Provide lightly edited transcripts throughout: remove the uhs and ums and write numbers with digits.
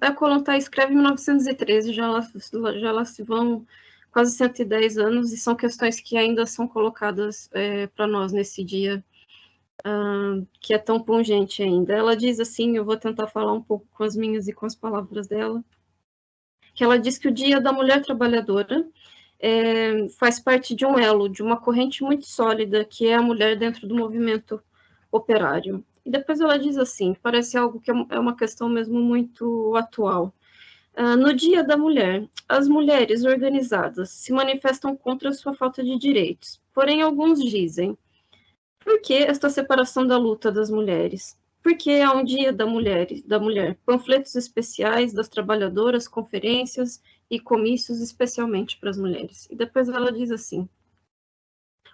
A Kollontai escreve em 1913, já lá se vão quase 110 anos, e são questões que ainda são colocadas para nós nesse dia, que é tão pungente ainda. Ela diz assim, eu vou tentar falar um pouco com as minhas e com as palavras dela, que ela diz que o Dia da Mulher Trabalhadora faz parte de um elo, de uma corrente muito sólida, que é a mulher dentro do movimento operário. E depois ela diz assim, parece algo que é uma questão mesmo muito atual. No Dia da Mulher, as mulheres organizadas se manifestam contra a sua falta de direitos. Porém, alguns dizem, por que esta separação da luta das mulheres? Por que há um Dia da Mulher, panfletos especiais das trabalhadoras, conferências e comícios especialmente para as mulheres? E depois ela diz assim,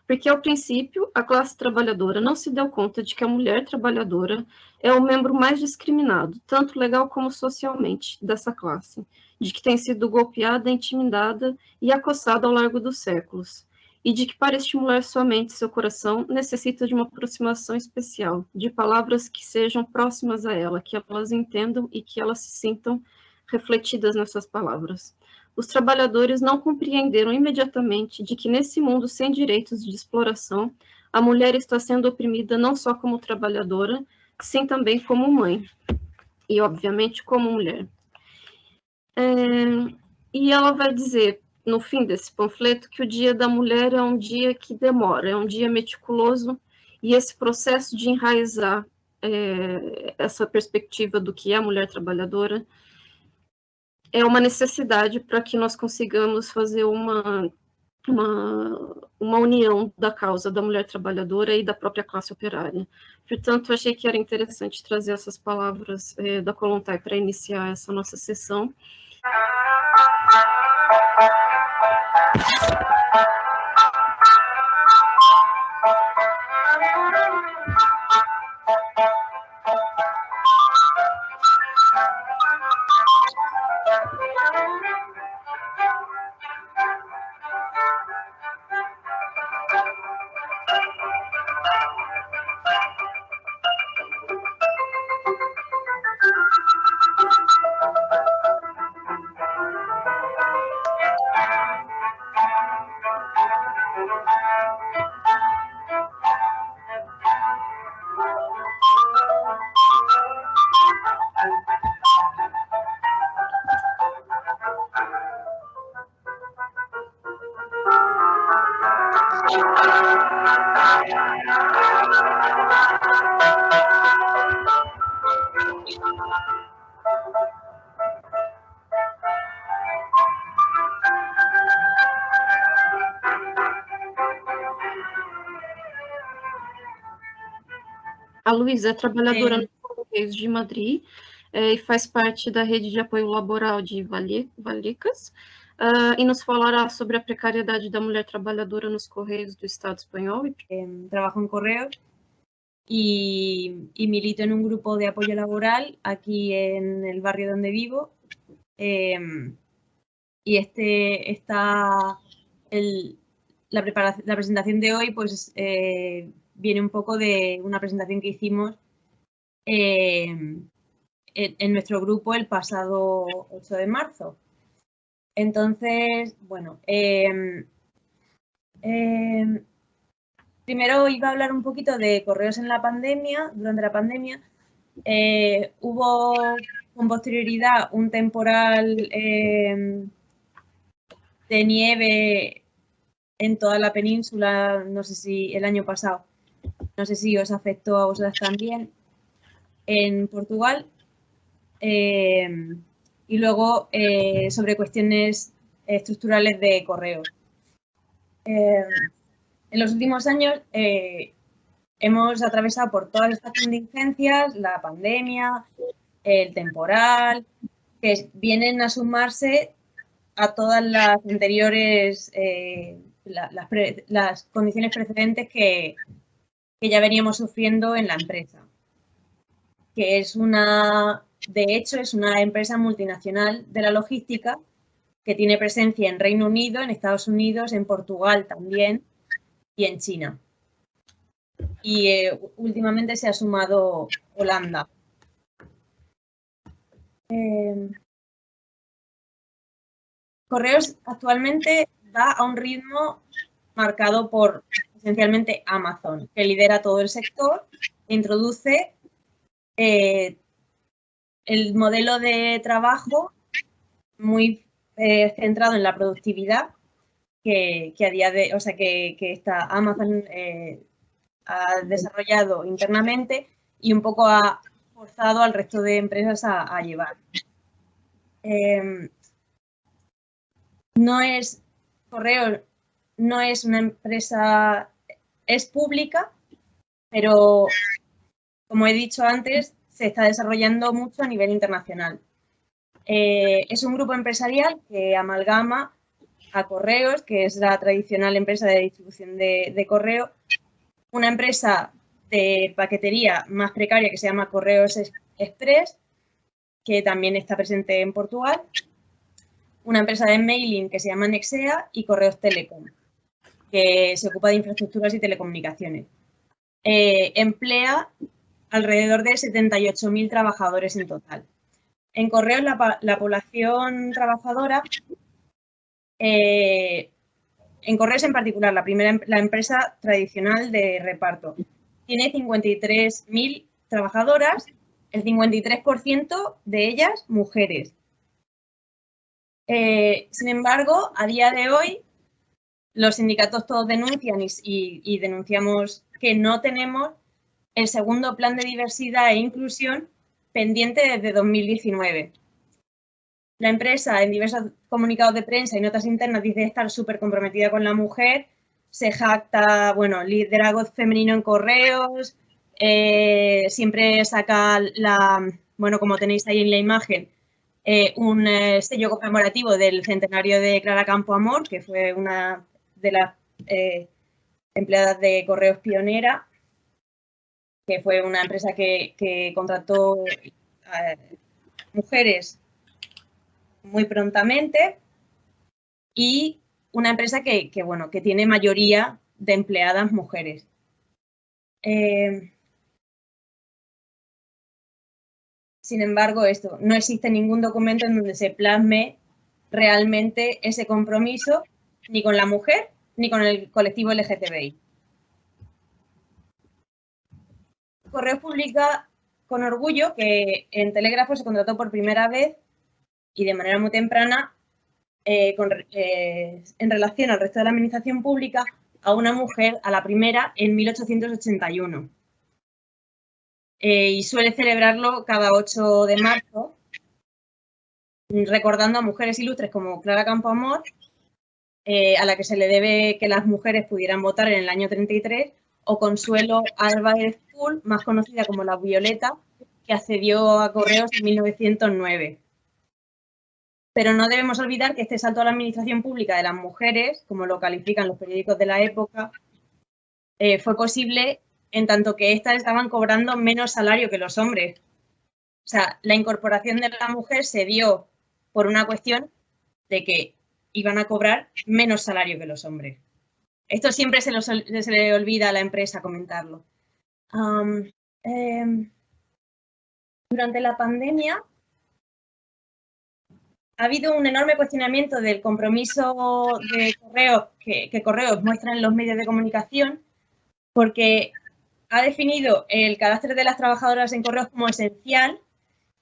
porque, ao princípio, a classe trabalhadora não se deu conta de que a mulher trabalhadora é o membro mais discriminado, tanto legal como socialmente, dessa classe, de que tem sido golpeada, intimidada e acossada ao largo dos séculos, e de que, para estimular sua mente e seu coração, necessita de uma aproximação especial, de palavras que sejam próximas a ela, que elas entendam e que elas se sintam refletidas nessas palavras. Os trabalhadores não compreenderam imediatamente de que nesse mundo sem direitos de exploração, a mulher está sendo oprimida não só como trabalhadora, sim também como mãe, e obviamente como mulher. E ela vai dizer, no fim desse panfleto, que o Dia da Mulher é um dia que demora, é um dia meticuloso, e esse processo de enraizar essa perspectiva do que é a mulher trabalhadora é uma necessidade para que nós consigamos fazer uma união da causa da mulher trabalhadora e da própria classe operária. Portanto, achei que era interessante trazer essas palavras da Kollontai para iniciar essa nossa sessão. A Luísa é trabalhadora nos Correios de Madrid e faz parte da rede de apoio laboral de Vallecas, e nos falará sobre a precariedade da mulher trabalhadora nos Correios do Estado espanhol. Trabajo en Correos y milito en un grupo de apoyo laboral aquí en el barrio donde vivo. Y la presentación de hoy pues viene un poco de una presentación que hicimos en nuestro grupo el pasado 8 de marzo. Entonces, bueno, primero iba a hablar un poquito de Correos en la pandemia, durante la pandemia. Hubo con posterioridad un temporal de nieve en toda la península, no sé si el año pasado, no sé si os afectó a vosotras también, en Portugal. Y luego sobre cuestiones estructurales de Correos. En los últimos años hemos atravesado por todas estas contingencias, la pandemia, el temporal, que vienen a sumarse a todas las anteriores, las condiciones precedentes que ya veníamos sufriendo en la empresa, que es de hecho, es una empresa multinacional de la logística que tiene presencia en Reino Unido, en Estados Unidos, en Portugal también y en China. Y últimamente se ha sumado Holanda. Correos actualmente va a un ritmo marcado por esencialmente Amazon, que lidera todo el sector e introduce el modelo de trabajo muy centrado en la productividad que a día de, o sea, que esta Amazon ha desarrollado internamente y un poco ha forzado al resto de empresas a llevar. Correo no es una empresa, es pública, pero como he dicho antes, se está desarrollando mucho a nivel internacional. Es un grupo empresarial que amalgama a Correos, que es la tradicional empresa de distribución de correo, una empresa de paquetería más precaria que se llama Correos Express, que también está presente en Portugal, una empresa de mailing que se llama Nexea y Correos Telecom, que se ocupa de infraestructuras y telecomunicaciones. Emplea alrededor de 78.000 trabajadores en total. En Correos la población trabajadora, en Correos en particular, la empresa tradicional de reparto, tiene 53.000 trabajadoras, el 53% de ellas mujeres. Sin embargo, a día de hoy, los sindicatos todos denuncian y denunciamos que no tenemos el segundo plan de diversidad e inclusión pendiente desde 2019. La empresa, en diversos comunicados de prensa y notas internas, dice estar súper comprometida con la mujer, se jacta, bueno, liderazgo femenino en Correos, siempre saca bueno, como tenéis ahí en la imagen, un sello conmemorativo del centenario de Clara Campoamor, que fue una de las empleadas de Correos pionera, que fue una empresa que contrató mujeres muy prontamente y una empresa que tiene mayoría de empleadas mujeres. Sin embargo, no existe ningún documento en donde se plasme realmente ese compromiso ni con la mujer ni con el colectivo LGTBI. Correos publica con orgullo que en Telégrafo se contrató por primera vez y de manera muy temprana en relación al resto de la administración pública a una mujer, a la primera, en 1881. Y suele celebrarlo cada 8 de marzo, recordando a mujeres ilustres como Clara Campoamor, a la que se le debe que las mujeres pudieran votar en el año 33, o Consuelo Álvarez Pool, más conocida como la Violeta, que accedió a Correos en 1909. Pero no debemos olvidar que este salto a la administración pública de las mujeres, como lo califican los periódicos de la época, fue posible en tanto que éstas estaban cobrando menos salario que los hombres. O sea, la incorporación de la mujer se dio por una cuestión de que iban a cobrar menos salario que los hombres. Esto siempre se le olvida a la empresa comentarlo. Durante la pandemia ha habido un enorme cuestionamiento del compromiso de Correos que Correos muestra en los medios de comunicación, porque ha definido el carácter de las trabajadoras en Correos como esencial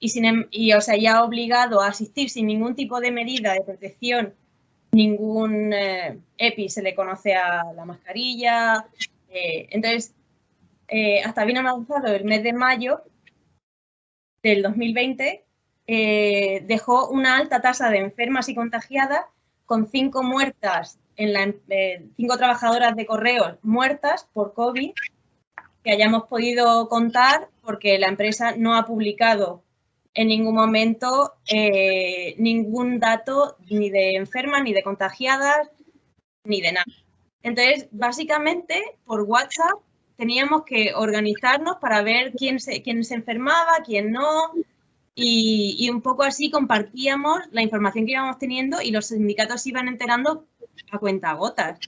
y ha obligado a asistir sin ningún tipo de medida de protección, ningún EPI se le conoce a la mascarilla. Entonces, hasta bien avanzado el mes de mayo del 2020, dejó una alta tasa de enfermas y contagiadas, con 5 muertas, 5 trabajadoras de Correos muertas por COVID, que hayamos podido contar, porque la empresa no ha publicado en ningún momento ningún dato ni de enfermas, ni de contagiadas, ni de nada. Entonces, básicamente, por WhatsApp teníamos que organizarnos para ver quién se enfermaba, quién no, y un poco así compartíamos la información que íbamos teniendo y los sindicatos se iban enterando a cuentagotas.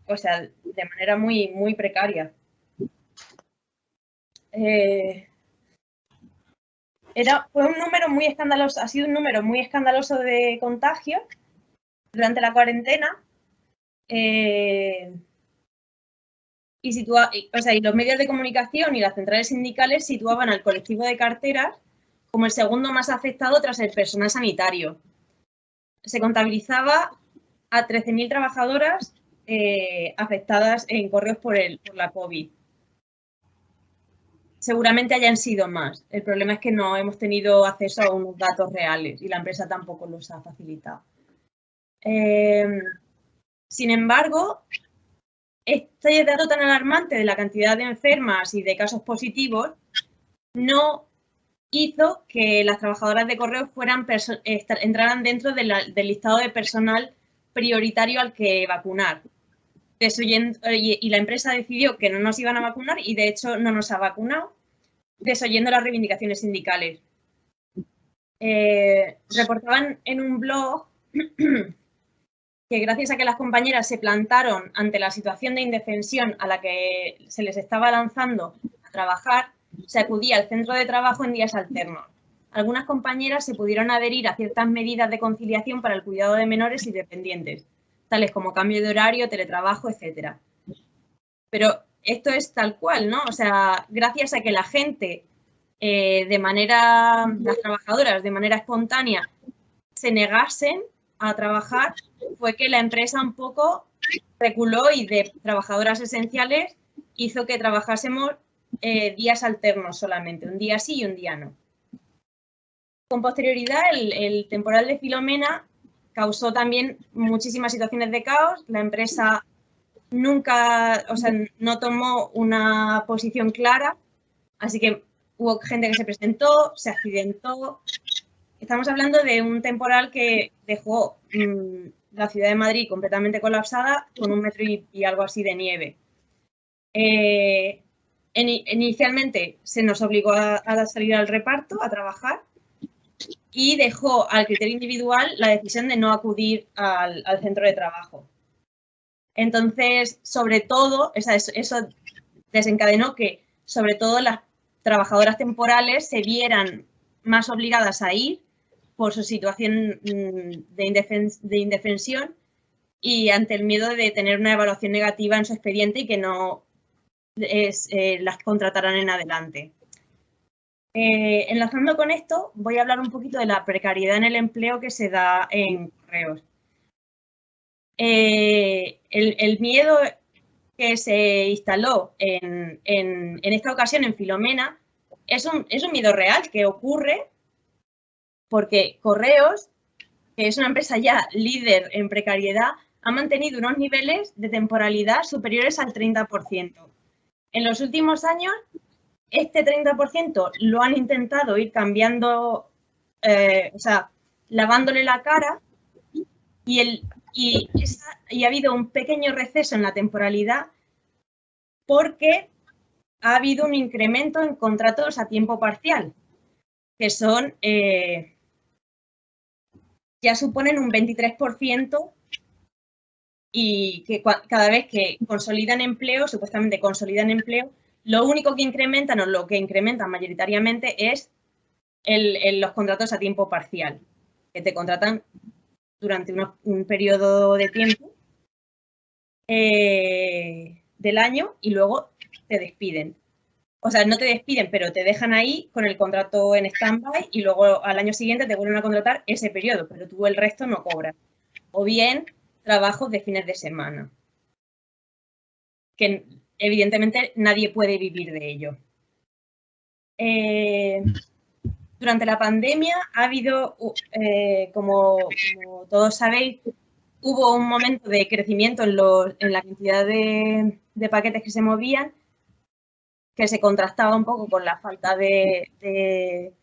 O sea, de manera muy, muy precaria. fue un número muy escandaloso, ha sido un número muy escandaloso de contagios durante la cuarentena. Y los medios de comunicación y las centrales sindicales situaban al colectivo de carteras como el segundo más afectado tras el personal sanitario. Se contabilizaba a 13.000 trabajadoras afectadas en correos por la COVID. Seguramente hayan sido más. El problema es que no hemos tenido acceso a unos datos reales y la empresa tampoco los ha facilitado. Sin embargo, este dato tan alarmante de la cantidad de enfermas y de casos positivos no hizo que las trabajadoras de correos entraran dentro del listado de personal prioritario al que vacunar. Y la empresa decidió que no nos iban a vacunar y, de hecho, no nos ha vacunado, desoyendo las reivindicaciones sindicales. Reportaban en un blog que gracias a que las compañeras se plantaron ante la situación de indefensión a la que se les estaba lanzando a trabajar, se acudía al centro de trabajo en días alternos. Algunas compañeras se pudieron adherir a ciertas medidas de conciliación para el cuidado de menores y dependientes, tales como cambio de horario, teletrabajo, etc. Pero esto es tal cual, ¿no? O sea, gracias a que la gente, las trabajadoras, de manera espontánea, se negasen a trabajar, fue que la empresa un poco reculó y de trabajadoras esenciales hizo que trabajásemos días alternos solamente, un día sí y un día no. Con posterioridad, el temporal de Filomena causó también muchísimas situaciones de caos. La empresa no tomó una posición clara, así que hubo gente que se presentó, se accidentó. Estamos hablando de un temporal que dejó la ciudad de Madrid completamente colapsada con 1 metro y algo así de nieve. Inicialmente se nos obligó a salir al reparto, a trabajar, y dejó al criterio individual la decisión de no acudir al centro de trabajo. Entonces, sobre todo, eso desencadenó que, sobre todo, las trabajadoras temporales se vieran más obligadas a ir por su situación de indefensión y ante el miedo de tener una evaluación negativa en su expediente y que no las contrataran en adelante. Enlazando con esto, voy a hablar un poquito de la precariedad en el empleo que se da en correos. El miedo que se instaló en esta ocasión en Filomena es un miedo real que ocurre porque Correos, que es una empresa ya líder en precariedad, ha mantenido unos niveles de temporalidad superiores al 30%. En los últimos años, este 30% lo han intentado ir cambiando, lavándole la cara y ha habido un pequeño receso en la temporalidad porque ha habido un incremento en contratos a tiempo parcial, que son, ya suponen un 23% y que cada vez que consolidan empleo, supuestamente consolidan empleo, lo único que incrementan o lo que incrementan mayoritariamente es los contratos a tiempo parcial, que te contratan durante un periodo de tiempo del año y luego te despiden. O sea, no te despiden, pero te dejan ahí con el contrato en stand-by y luego al año siguiente te vuelven a contratar ese periodo, pero tú el resto no cobras. O bien trabajos de fines de semana, que evidentemente nadie puede vivir de ello. Durante la pandemia ha habido, como todos sabéis, hubo un momento de crecimiento en la cantidad de paquetes que se movían, que se contrastaba un poco con la falta de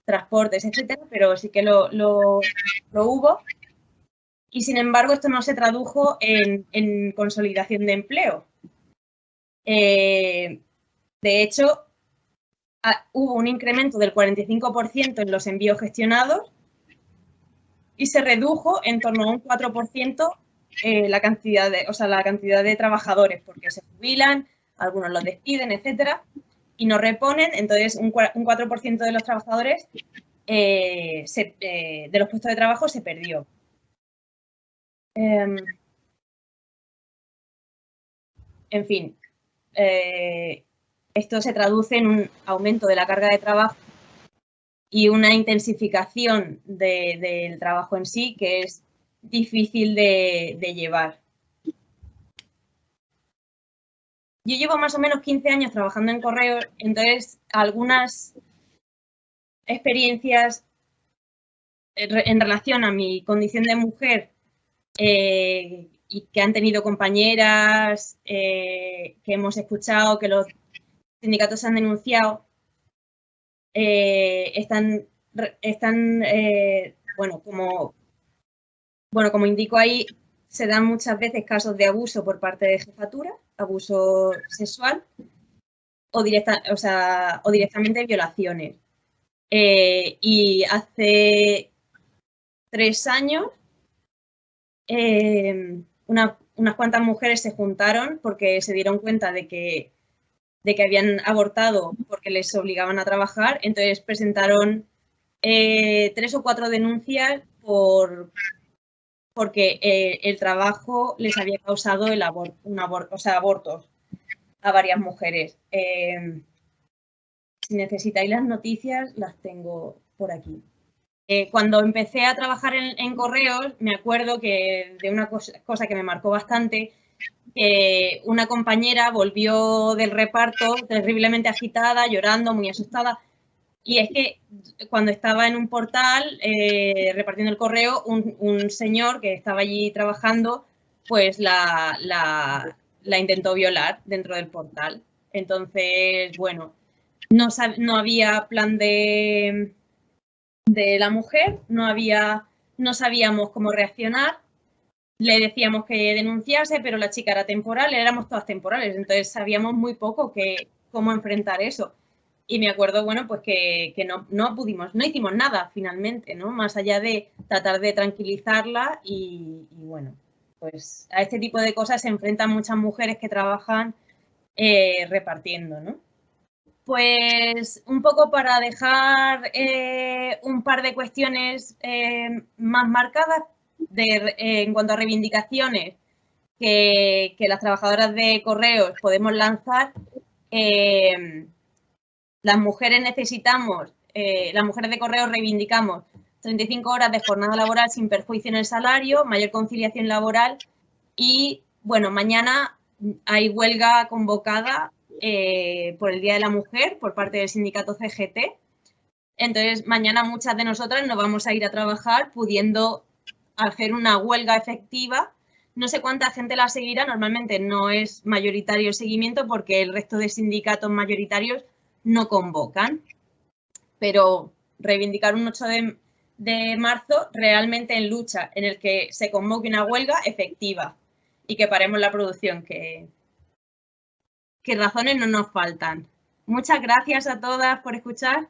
transportes, etcétera, pero sí que lo hubo. Y, sin embargo, esto no se tradujo en consolidación de empleo. De hecho, hubo un incremento del 45% en los envíos gestionados y se redujo en torno a un 4% la cantidad de trabajadores, porque se jubilan, algunos los despiden, etcétera. y no reponen, entonces un 4% de los trabajadores de los puestos de trabajo se perdió. En fin, esto se traduce en un aumento de la carga de trabajo y una intensificación del trabajo en sí que es difícil de llevar. Yo llevo más o menos 15 años trabajando en correos, entonces algunas experiencias en relación a mi condición de mujer y que han tenido compañeras que hemos escuchado, que los sindicatos han denunciado, como indico ahí, se dan muchas veces casos de abuso por parte de jefatura, abuso sexual o directamente violaciones. Y hace 3 años unas cuantas mujeres se juntaron porque se dieron cuenta de que habían abortado porque les obligaban a trabajar, entonces presentaron 3 o 4 denuncias porque el trabajo les había causado abortos a varias mujeres. Si necesitáis las noticias, las tengo por aquí. Cuando empecé a trabajar en correos, me acuerdo que de una cosa que me marcó bastante, una compañera volvió del reparto terriblemente agitada, llorando, muy asustada. Y es que cuando estaba en un portal repartiendo el correo, un señor que estaba allí trabajando, pues la intentó violar dentro del portal. Entonces, bueno, no había plan de la mujer, no sabíamos cómo reaccionar. Le decíamos que denunciase, pero la chica era temporal, éramos todas temporales, entonces sabíamos muy poco cómo enfrentar eso. Y me acuerdo, bueno, pues que no hicimos nada finalmente, ¿no? Más allá de tratar de tranquilizarla y bueno, pues a este tipo de cosas se enfrentan muchas mujeres que trabajan repartiendo, ¿no? Pues un poco para dejar un par de cuestiones más marcadas en cuanto a reivindicaciones que las trabajadoras de correos podemos lanzar. Las mujeres las mujeres de correos reivindicamos 35 horas de jornada laboral sin perjuicio en el salario, mayor conciliación laboral y, bueno, mañana hay huelga convocada por el Día de la Mujer por parte del sindicato CGT. Entonces, mañana muchas de nosotras nos vamos a ir a trabajar pudiendo hacer una huelga efectiva. No sé cuánta gente la seguirá, normalmente no es mayoritario el seguimiento porque el resto de sindicatos mayoritarios no convocan. Pero reivindicar un 8 de marzo realmente en lucha, en el que se convoque una huelga efectiva y que paremos la producción, que razones no nos faltan. Muchas gracias a todas por escuchar.